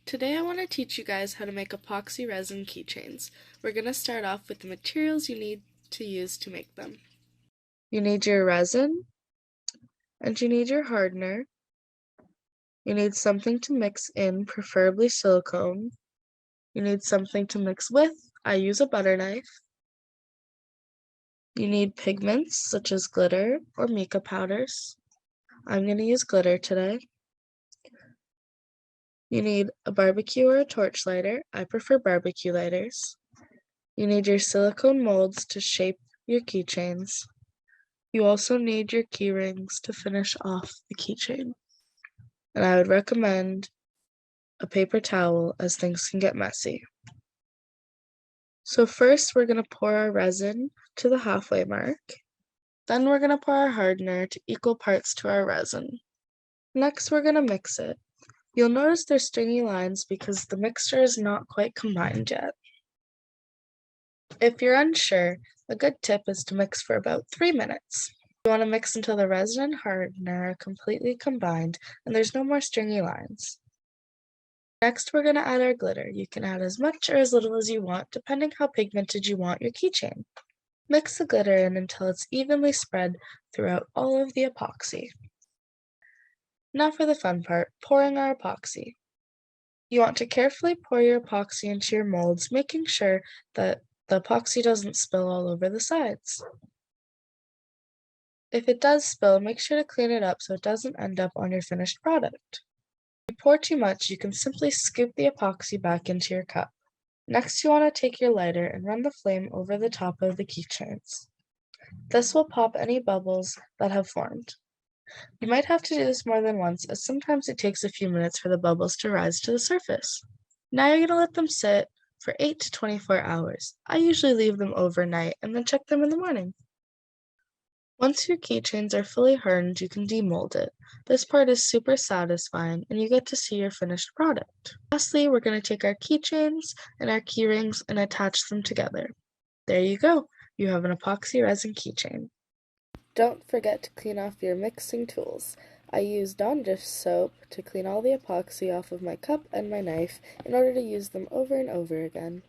Today I want to teach you guys how to make epoxy resin keychains. We're going to start off with the materials you need to use to make them. You need your resin, and you need your hardener. You need something to mix in, preferably silicone. You need something to mix with. I use a butter knife. You need pigments such as glitter or mica powders. I'm going to use glitter today. You need a barbecue or a torch lighter. I prefer barbecue lighters. You need your silicone molds to shape your keychains. You also need your key rings to finish off the keychain. And I would recommend a paper towel as things can get messy. So first we're going to pour our resin to the halfway mark. Then we're going to pour our hardener to equal parts to our resin. Next we're going to mix it. You'll notice there's stringy lines because the mixture is not quite combined yet. If you're unsure, a good tip is to mix for about 3 minutes. You want to mix until the resin and hardener are completely combined and there's no more stringy lines. Next, we're going to add our glitter. You can add as much or as little as you want, depending how pigmented you want your keychain. Mix the glitter in until it's evenly spread throughout all of the epoxy. Now for the fun part, pouring our epoxy. You want to carefully pour your epoxy into your molds, making sure that the epoxy doesn't spill all over the sides. If it does spill, make sure to clean it up so it doesn't end up on your finished product. If you pour too much, you can simply scoop the epoxy back into your cup. Next, you want to take your lighter and run the flame over the top of the keychains. This will pop any bubbles that have formed. You might have to do this more than once, as sometimes it takes a few minutes for the bubbles to rise to the surface. Now you're going to let them sit for 8 to 24 hours. I usually leave them overnight and then check them in the morning. Once your keychains are fully hardened, you can demold it. This part is super satisfying and you get to see your finished product. Lastly, we're going to take our keychains and our key rings and attach them together. There you go. You have an epoxy resin keychain. Don't forget to clean off your mixing tools. I use Dawn dish soap to clean all the epoxy off of my cup and my knife in order to use them over and over again.